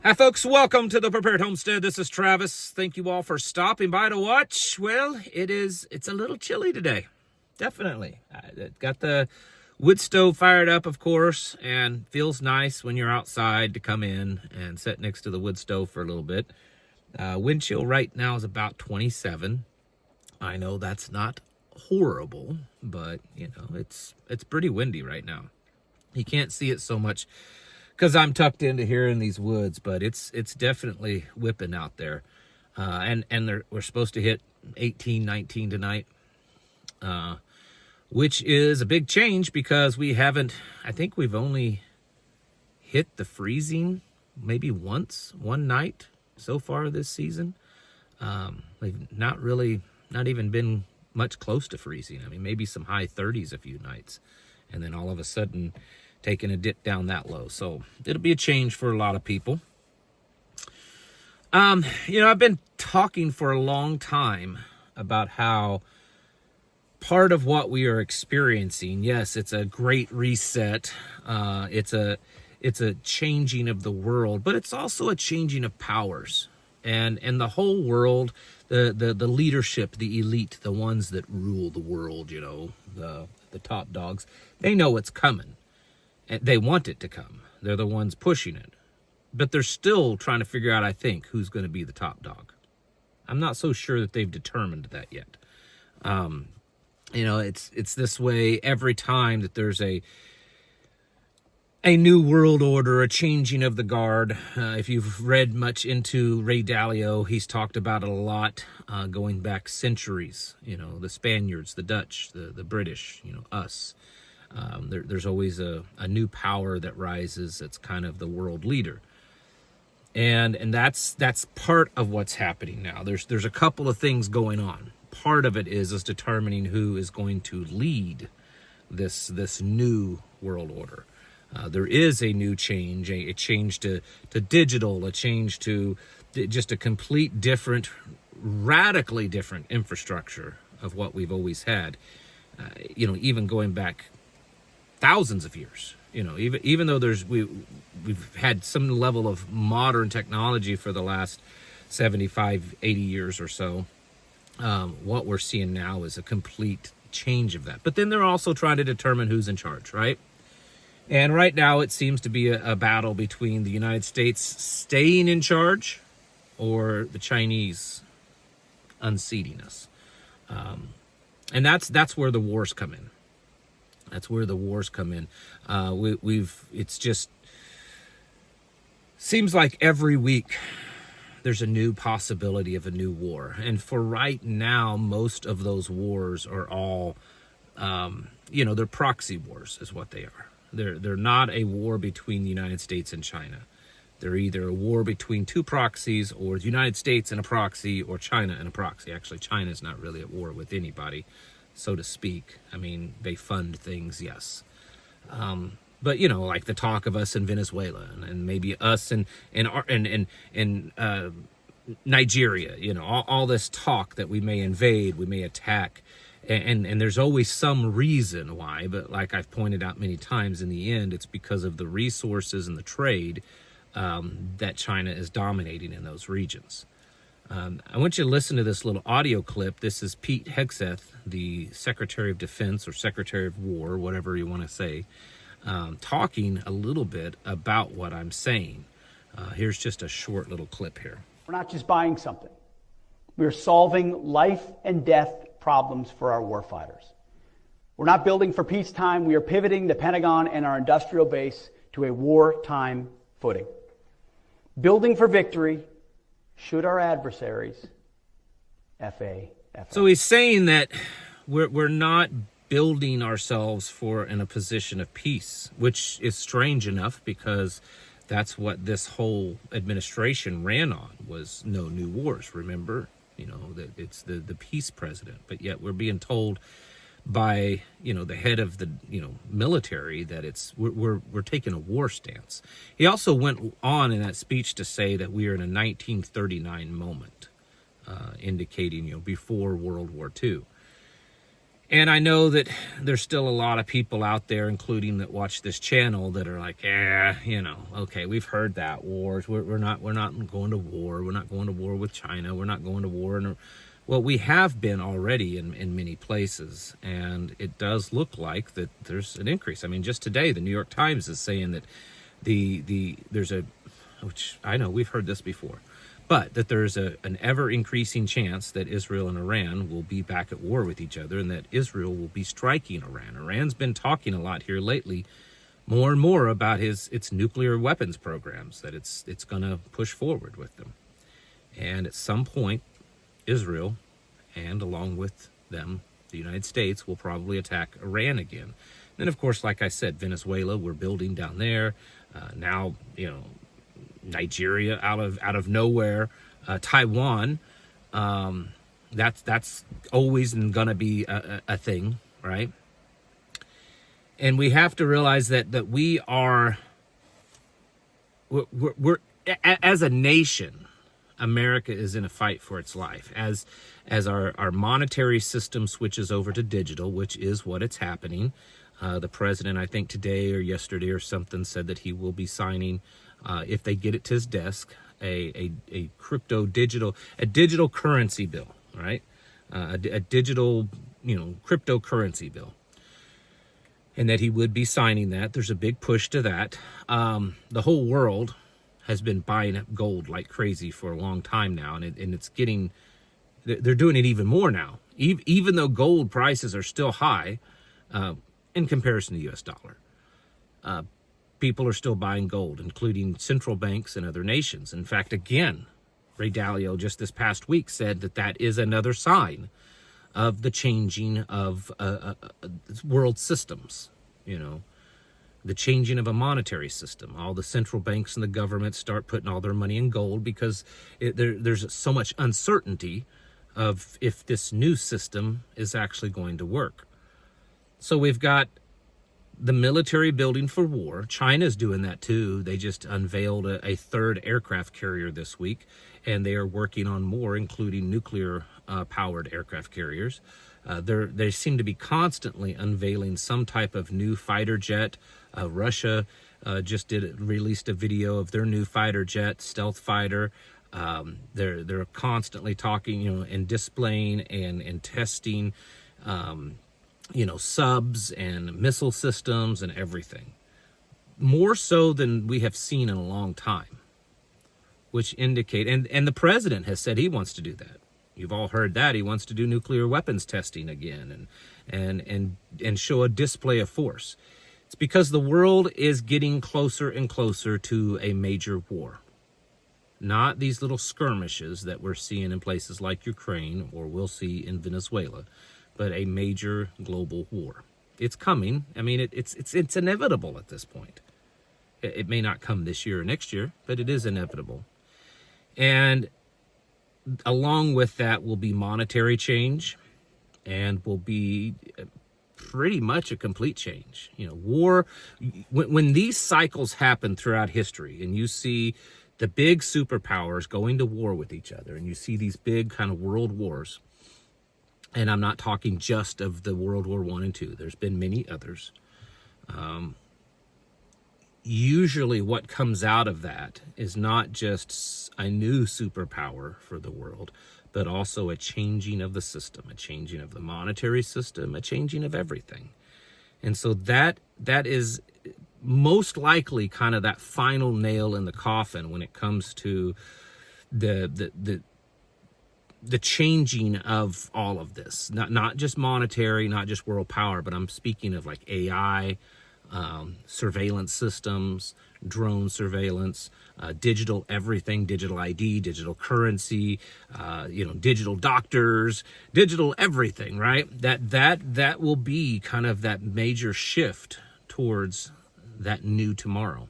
Hi folks, welcome to the Prepared Homestead. This is Travis. Thank you all for stopping by to watch. Well, it's a little chilly today. Definitely. Got the wood stove fired up, of course, and feels nice when you're outside to come in and sit next to the wood stove for a little bit. Wind chill right now is about 27. I know that's not horrible, but it's pretty windy right now. You can't see it so much because I'm tucked into here in these woods, but it's definitely whipping out there. And we're supposed to hit 18, 19 tonight, which is a big change because I think we've only hit the freezing maybe one night so far this season. We've not even been much close to freezing. I mean, maybe some high 30s a few nights, and then all of a sudden taking a dip down that low. So it'll be a change for a lot of people. I've been talking for a long time about how part of what we are experiencing, yes, it's a great reset. It's a changing of the world, but it's also a changing of powers. And the whole world, the leadership, the elite, the ones that rule the world, the top dogs, they know it's coming. They want it to come. They're the ones pushing it. But they're still trying to figure out, I think, who's going to be the top dog. I'm not so sure that they've determined that yet. It's this way every time that there's a new world order, a changing of the guard. If you've read much into Ray Dalio, he's talked about it a lot, going back centuries. The Spaniards, the Dutch, the British, us. There's always a new power that rises that's kind of the world leader. And that's part of what's happening now. There's a couple of things going on. Part of it is determining who is going to lead this new world order. There is a new change, a change to digital, a change to just a complete different, radically different infrastructure of what we've always had. Even going back thousands of years, even though we've had some level of modern technology for the last 75, 80 years or so, what we're seeing now is a complete change of that. But then they're also trying to determine who's in charge, right? And right now it seems to be a battle between the United States staying in charge or the Chinese unseating us. And that's where the wars come in. That's where the wars come in. It's just seems like every week there's a new possibility of a new war. And for right now, most of those wars are all, they're proxy wars is what they are. They're not a war between the United States and China. They're either a war between two proxies, or the United States and a proxy, or China and a proxy. Actually, China's not really at war with anybody, so to speak. I mean, they fund things, yes. But like the talk of us in Venezuela, and maybe us in Nigeria, all this talk that we may invade, we may attack, and there's always some reason why. But like I've pointed out many times, in the end, it's because of the resources and the trade that China is dominating in those regions. I want you to listen to this little audio clip. This is Pete Hegseth, the Secretary of Defense or Secretary of War, whatever you want to say, talking a little bit about what I'm saying. Here's just a short little clip here. We're not just buying something. We're solving life and death problems for our warfighters. We're not building for peacetime. We are pivoting the Pentagon and our industrial base to a wartime footing. Building for victory should our adversaries FA. So he's saying that we're not building ourselves in a position of peace, which is strange enough because that's what this whole administration ran on, was no new wars. Remember, that it's the peace president, but yet we're being told by the head of the military that we're taking a war stance. He also went on in that speech to say that we are in a 1939 moment, indicating before World War II. And I know that there's still a lot of people out there, including that watch this channel, that are like, okay, we've heard that wars. We're not going to war. We're not going to war with China. We're not going to war. Well, we have been already in many places, and it does look like that there's an increase. I mean, just today, the New York Times is saying that there's a, which I know we've heard this before, but that there's an ever-increasing chance that Israel and Iran will be back at war with each other, and that Israel will be striking Iran. Iran's been talking a lot here lately, more and more, about its nuclear weapons programs, that it's going to push forward with them. And at some point, Israel, and along with them, the United States, will probably attack Iran again. Then, of course, like I said, Venezuela, we're building down there. Now, Nigeria out of nowhere, Taiwan, that's always gonna be a thing, right? And we have to realize that we're as a nation, America is in a fight for its life as our monetary system switches over to digital, which is what it's happening. The president, I think today or yesterday or something, said that he will be signing, if they get it to his desk, a digital currency bill, right? A digital, cryptocurrency bill, and that he would be signing that. There's a big push to that. The whole world has been buying up gold like crazy for a long time now, and it's getting, they're doing it even more now, even though gold prices are still high in comparison to the U.S. dollar. People are still buying gold, including central banks and other nations. In fact, again, Ray Dalio just this past week said that is another sign of the changing of world systems, the changing of a monetary system. All the central banks and the government start putting all their money in gold because there's so much uncertainty of if this new system is actually going to work. So we've got the military building for war. China's doing that too. They just unveiled a third aircraft carrier this week, and they are working on more, including nuclear powered aircraft carriers. They seem to be constantly unveiling some type of new fighter jet. Russia just released a video of their new fighter jet, stealth fighter. They're constantly talking, and displaying and testing, subs and missile systems and everything. More so than we have seen in a long time, which indicate, and the president has said he wants to do that. You've all heard that. He wants to do nuclear weapons testing again and show a display of force. It's because the world is getting closer and closer to a major war. Not these little skirmishes that we're seeing in places like Ukraine or we'll see in Venezuela, but a major global war. It's coming. I mean, it's inevitable at this point. It may not come this year or next year, but it is inevitable. And along with that will be monetary change, and will be pretty much a complete change. War, when these cycles happen throughout history, and you see the big superpowers going to war with each other, and you see these big kind of world wars, and I'm not talking just of the World War I and II. There's been many others. Usually what comes out of that is not just a new superpower for the world, but also a changing of the system, a changing of the monetary system, a changing of everything. And so that is most likely kind of that final nail in the coffin when it comes to the changing of all of this. Not just monetary, not just world power, but I'm speaking of like AI, surveillance systems, drone surveillance, digital everything, digital ID, digital currency, digital doctors, digital everything, right? That will be kind of that major shift towards that new tomorrow.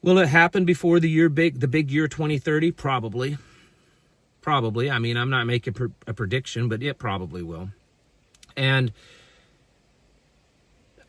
Will it happen before the big year 2030? Probably. I mean, I'm not making a prediction, but it probably will. And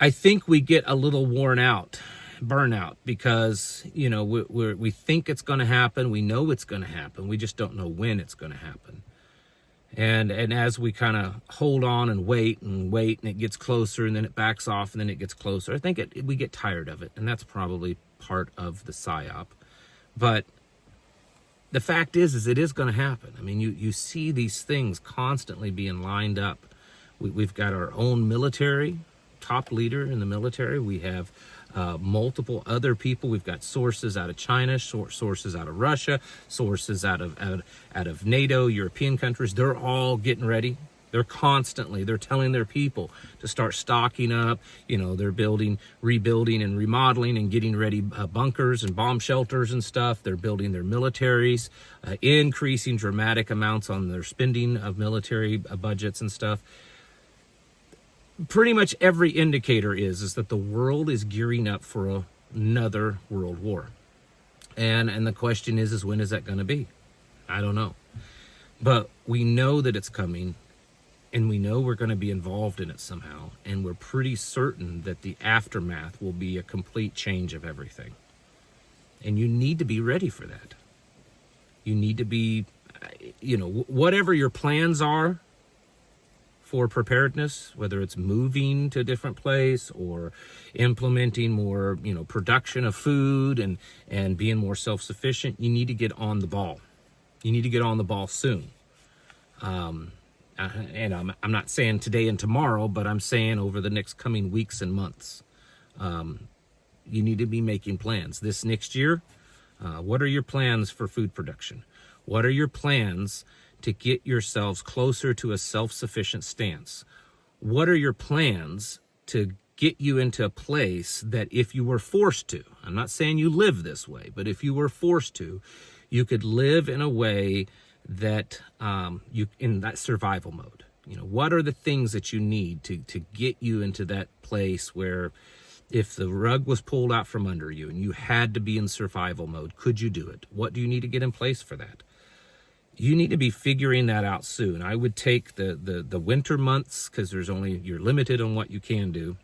I think we get a little burnout, because, we think it's going to happen. We know it's going to happen. We just don't know when it's going to happen. And as we kind of hold on and wait, and it gets closer, and then it backs off, and then it gets closer, I think we get tired of it, and that's probably part of the psyop. But the fact is it is going to happen. I mean, you see these things constantly being lined up. We've got our own military, top leader in the military. We have multiple other people. We've got sources out of China, sources out of Russia, sources out of NATO, European countries. They're all getting ready. They're telling their people to start stocking up. They're rebuilding and remodeling and getting ready bunkers and bomb shelters and stuff. They're building their militaries, increasing dramatic amounts on their spending of military budgets and stuff. Pretty much every indicator is that the world is gearing up for another world war. And the question is when is that going to be? I don't know. But we know that it's coming, and we know we're going to be involved in it somehow, and we're pretty certain that the aftermath will be a complete change of everything. And you need to be ready for that. You need to be, whatever your plans are for preparedness, whether it's moving to a different place or implementing more, production of food and being more self-sufficient, you need to get on the ball. You need to get on the ball soon. And I'm not saying today and tomorrow, but I'm saying over the next coming weeks and months. You need to be making plans. This next year, what are your plans for food production? What are your plans to get yourselves closer to a self-sufficient stance? What are your plans to get you into a place that if you were forced to, I'm not saying you live this way, but if you were forced to, you could live in a way that in that survival mode? What are the things that you need to get you into that place where if the rug was pulled out from under you and you had to be in survival mode, could you do it? What do you need to get in place for that? You need to be figuring that out soon. I would take the winter months, because you're limited on what you can do,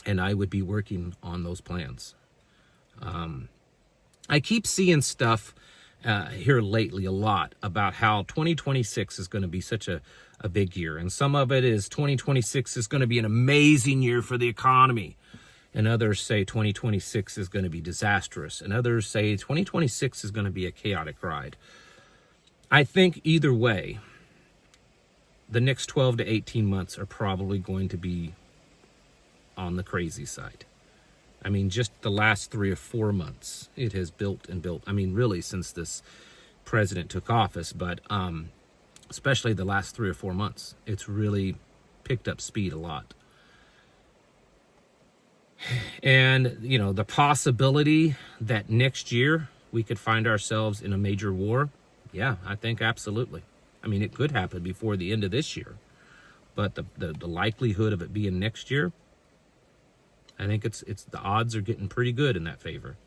and I would be working on those plans. I keep seeing stuff here lately a lot about how 2026 is going to be such a big year, and some of it is 2026 is going to be an amazing year for the economy, and others say 2026 is going to be disastrous, and others say 2026 is going to be a chaotic ride. I think either way, the next 12 to 18 months are probably going to be on the crazy side. I mean, just the last 3 or 4 months, it has built and built. I mean, really, since this president took office, but especially the last 3 or 4 months, it's really picked up speed a lot. And, the possibility that next year we could find ourselves in a major war, yeah, I think absolutely. I mean, it could happen before the end of this year, but the likelihood of it being next year, I think it's the odds are getting pretty good in that favor.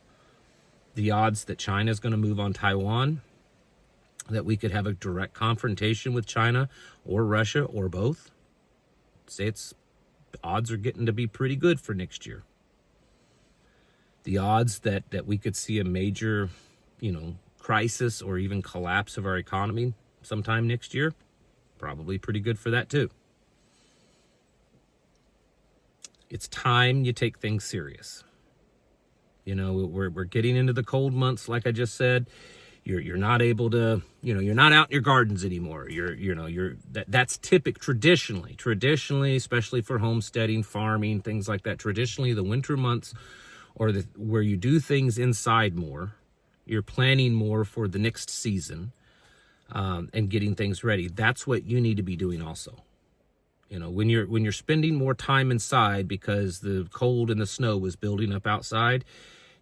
The odds that China is going to move on Taiwan, that we could have a direct confrontation with China or Russia or both, the odds are getting to be pretty good for next year. The odds that we could see a major, crisis or even collapse of our economy sometime next year, probably pretty good for that too. It's time you take things serious. We're getting into the cold months, like I just said. You're not able to, you're not out in your gardens anymore. That's traditionally, especially for homesteading, farming, things like that. Traditionally, the winter months or where you do things inside more. You're planning more for the next season and getting things ready. That's what you need to be doing also. When you're spending more time inside because the cold and the snow is building up outside,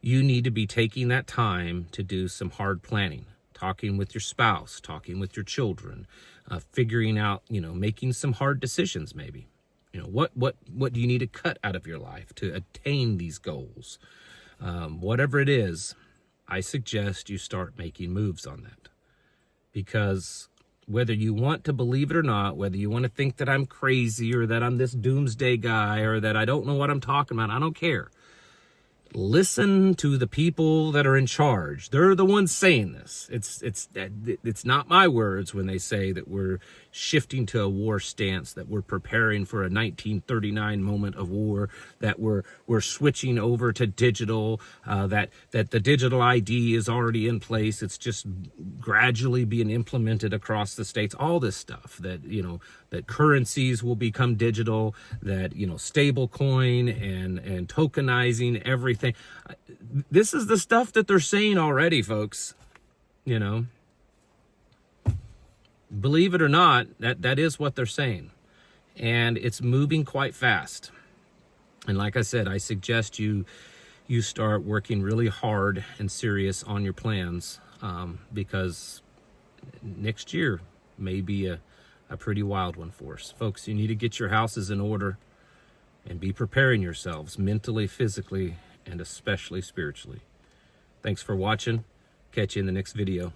you need to be taking that time to do some hard planning, talking with your spouse, talking with your children, figuring out, making some hard decisions maybe. What do you need to cut out of your life to attain these goals? Whatever it is, I suggest you start making moves on that. Because whether you want to believe it or not, whether you want to think that I'm crazy or that I'm this doomsday guy or that I don't know what I'm talking about, I don't care. listen to the people that are in charge. They're the ones saying this. It's not my words when they say that we're shifting to a war stance, that we're preparing for a 1939 moment of war, that we're switching over to digital, that the digital ID is already in place. It's just gradually being implemented across the states. All this stuff that, you know, that currencies will become digital, that, you know, stable coin and tokenizing everything. This is the stuff that they're saying already, folks. You know, believe it or not, that is what they're saying. And it's moving quite fast. And like I said, I suggest you start working really hard and serious on your plans, because next year may be a pretty wild one for us. Folks, you need to get your houses in order and be preparing yourselves mentally, physically, and especially spiritually. Thanks for watching. Catch you in the next video.